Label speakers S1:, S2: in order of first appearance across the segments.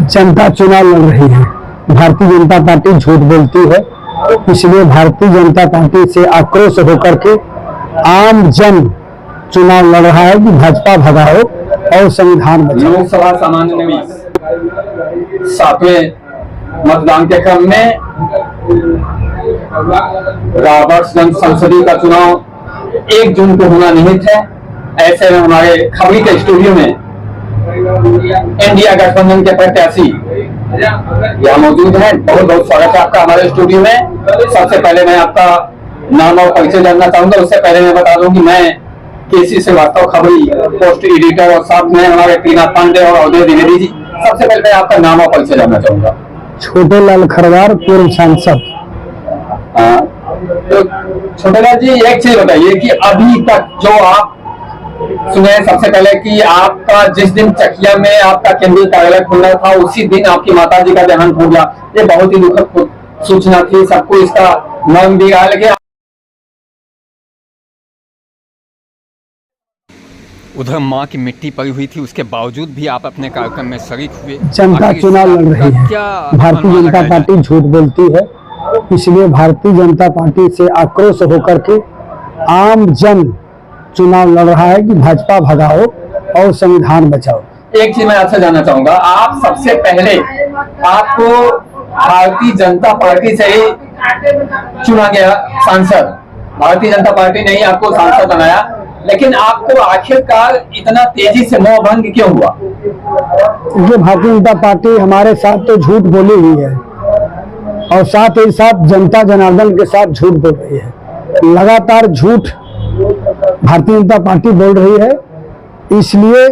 S1: जनता चुनाव लड़ रही है। भारतीय जनता पार्टी झूठ बोलती है, इसलिए भारतीय जनता पार्टी से आक्रोश होकर के आम जन चुनाव लड़ रहा है कि भाजपा भगाओ और संविधान बचाओ।
S2: लोकसभा सामान्य में 7वें मतदान के क्रम में रॉबर्ट्सगंज संसदीय का चुनाव 1 जून को होना निहित है। ऐसे में हमारे खबरी के स्टूडियो में इंडिया गठबंधन के प्रत्याशी यहाँ मौजूद हैं। बहुत बहुत स्वागत है आपका हमारे स्टूडियो में। सबसे पहले मैं आपका नाम और परिचय जानना चाहूंगा। उससे पहले मैं बता दूं कि मैं केसी श्रीवास्तव, खबरी पोस्ट एडिटर, और साथ में हमारे त्रिनाथ पांडे और अवधेश द्विवेदी जी। सबसे पहले मैं आपका नाम और परिचय जानना चाहूंगा।
S1: छोटे लाल खरवार, पूर्व सांसद।
S2: तो छोटे लाल जी, एक चीज बताइए कि अभी तक जो आप सुने, सबसे पहले कि आपका जिस दिन चकिया में आपका केंद्रीय कार्यालय खुलना था उसी दिन आपकी माता जी का देहांत हो गया। ये बहुत ही दुखद सूचना थी, सबको इसका मर्म भी आया। लेकिन
S3: उधर मां की मिट्टी पड़ी हुई थी, उसके बावजूद भी आप अपने कार्यक्रम में शरीक हुए।
S1: जनता चुनाव लड़ रही है। भारतीय जनता पार्टी झूठ बोलती है, इसलिए भारतीय जनता पार्टी से आक्रोश होकर के आम जन चुनाव लड़ रहा है कि भाजपा भगाओ और संविधान बचाओ।
S2: एक चीज मैं आपसे जानना चाहूंगा, आप सबसे पहले आपको भारतीय जनता पार्टी से ही चुना गया सांसद, भारतीय जनता पार्टी ने ही आपको सांसद बनाया, लेकिन आपको आखिरकार इतना तेजी से मोहभंग क्यों हुआ?
S1: ये भारतीय जनता पार्टी हमारे साथ तो झूठ बोली हुई है और साथ ही साथ जनता जनार्दन के साथ झूठ बोल रही है। लगातार झूठ भारतीय जनता पार्टी बोल रही है, इसलिए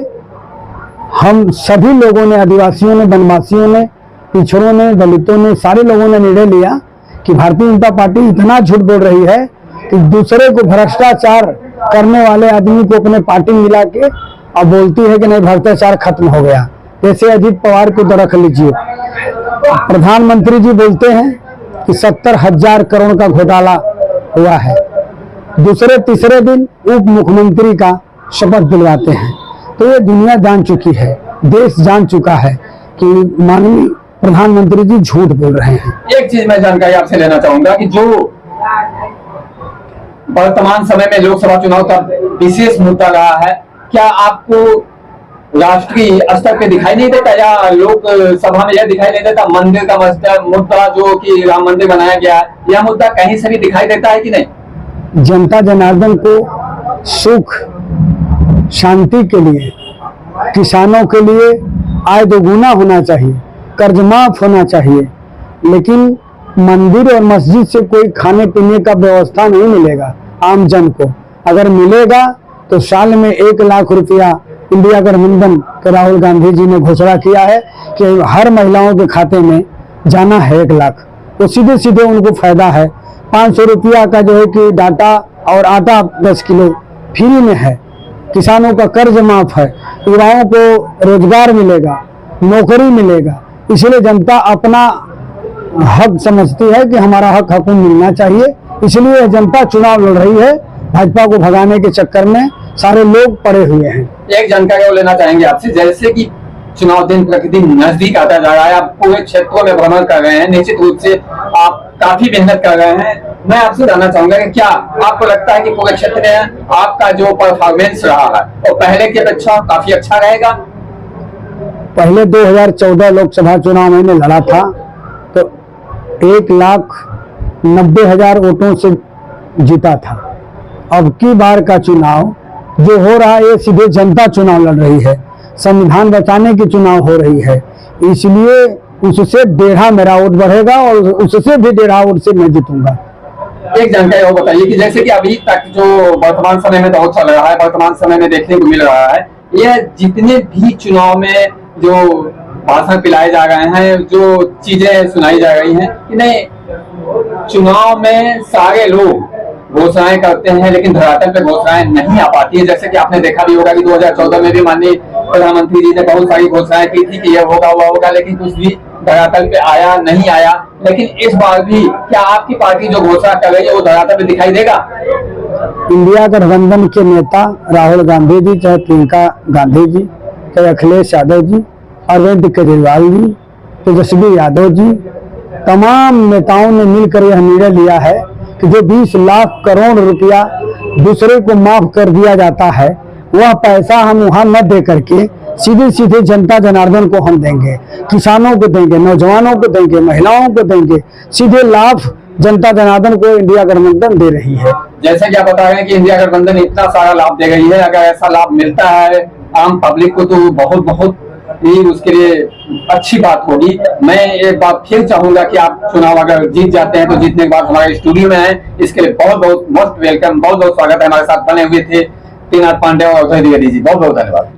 S1: हम सभी लोगों ने, आदिवासियों ने, वनवासियों ने, पिछड़ों ने, दलितों ने, सारे लोगों ने निर्णय लिया कि भारतीय जनता पार्टी इतना झूठ बोल रही है कि दूसरे को भ्रष्टाचार करने वाले आदमी को अपने पार्टी मिला के अब बोलती है कि नहीं भ्रष्टाचार खत्म हो गया। जैसे अजीत पवार को तो रख लीजिए, प्रधानमंत्री जी बोलते हैं कि 70,000 करोड़ का घोटाला हुआ है, दूसरे तीसरे दिन उप मुख्यमंत्री का शपथ दिलवाते हैं। तो ये दुनिया जान चुकी है, देश जान चुका है कि माननीय प्रधानमंत्री जी झूठ बोल रहे हैं।
S2: एक चीज मैं जानकारी आपसे लेना चाहूंगा कि जो वर्तमान समय में लोकसभा चुनाव का विशेष मुद्दा रहा है, क्या आपको राष्ट्रीय स्तर पे दिखाई नहीं देता या लोकसभा में यह दिखाई नहीं देता? मंदिर का मुद्दा जो कि राम मंदिर बनाया गया है, यह मुद्दा कहीं से भी दिखाई देता है कि नहीं?
S1: जनता जनार्दन को सुख शांति के लिए, किसानों के लिए आय दोगुना होना चाहिए, कर्ज माफ होना चाहिए, लेकिन मंदिर और मस्जिद से कोई खाने पीने का व्यवस्था नहीं मिलेगा आम जन को। अगर मिलेगा तो साल में 1 लाख रुपया इंडिया गठबंधन के राहुल गांधी जी ने घोषणा किया है कि हर महिलाओं के खाते में जाना है 1 लाख, तो सीधे सीधे उनको फायदा है। 500 रुपया का जो है कि डाटा और आटा 10 किलो फ्री में है, किसानों का कर्ज माफ है, युवाओं को रोजगार मिलेगा, नौकरी मिलेगा। इसलिए जनता अपना हक समझती है कि हमारा हक हकूम मिलना चाहिए, इसलिए जनता चुनाव लड़ रही है। भाजपा को भगाने के चक्कर में सारे लोग पड़े हुए हैं।
S2: एक जानकारी और लेना चाहेंगे आपसे, जैसे कि चुनाव दिन प्रतिदिन नजदीक आता जा रहा है, आप पूरे क्षेत्रों में भ्रमण कर रहे हैं, निश्चित रूप से आप काफी मेहनत कर रहे हैं। मैं आपसे जानना चाहूंगा कि क्या आपको लगता है कि पूरे क्षेत्र में आपका जो परफॉर्मेंस रहा है वो पहले की अपेक्षा काफी अच्छा रहेगा?
S1: पहले 2014 लोकसभा चुनाव मैंने लड़ा था तो 1,90,000 वोटों से जीता था। अब की बार का चुनाव जो हो रहा है ये सीधे जनता चुनाव लड़ रही है, संविधान बचाने की चुनाव हो रही है, इसलिए उससे 1.5 मेरा वोट बढ़ेगा और उससे भी 1.5 वोट से मैं जीतूंगा।
S2: एक जानकारी और बताइए कि जैसे कि अभी तक जो वर्तमान समय में दौर चल रहा है, वर्तमान समय में देखने को मिल रहा है, यह जितने भी चुनाव में जो भाषण पिलाए जा रहे हैं, जो चीजें सुनाई जा रही हैं कि नहीं, चुनाव में सारे लोग घोषणाएं करते हैं लेकिन धरातल पे घोषणाएं नहीं आ पाती है। जैसे कि आपने देखा भी होगा कि 2014 में भी माननीय प्रधानमंत्री जी ने बहुत सारी घोषणाएं की थी कि यह होगा हुआ होगा, लेकिन कुछ भी धरातल पे आया नहीं आया। लेकिन इस बार भी क्या आपकी पार्टी जो घोषणा कर रही है वो धरातल पे दिखाई देगा?
S1: इंडिया गठबंधन के नेता राहुल गांधी जी, चाहे प्रियंका गांधी जी, चाहे अखिलेश यादव जी, अरविंद केजरीवाल जी, तेजस्वी यादव जी, तमाम नेताओं ने मिलकर यह निर्णय लिया है कि जो 20 लाख करोड़ रुपया दूसरे को माफ कर दिया जाता है, वह पैसा हम वहां न दे करके सीधे सीधे जनता जनार्दन को हम देंगे, किसानों को देंगे, नौजवानों को देंगे, महिलाओं को देंगे। सीधे लाभ जनता जनार्दन को इंडिया गठबंधन दे रही है।
S2: जैसा कि आप बता रहे हैं कि इंडिया गठबंधन इतना सारा लाभ दे रही है, अगर ऐसा लाभ मिलता है आम पब्लिक को तो बहुत बहुत ही उसके लिए अच्छी बात होगी। मैं एक बात फिर चाहूंगा कि आप चुनाव अगर जीत जाते हैं तो जीतने के बाद हमारे स्टूडियो में आए, इसके लिए बहुत बहुत मोस्ट वेलकम, बहुत बहुत स्वागत है। हमारे साथ बने हुए थे त्रिनाथ पांडे और अभय द्विवेदी जी, बहुत बहुत धन्यवाद।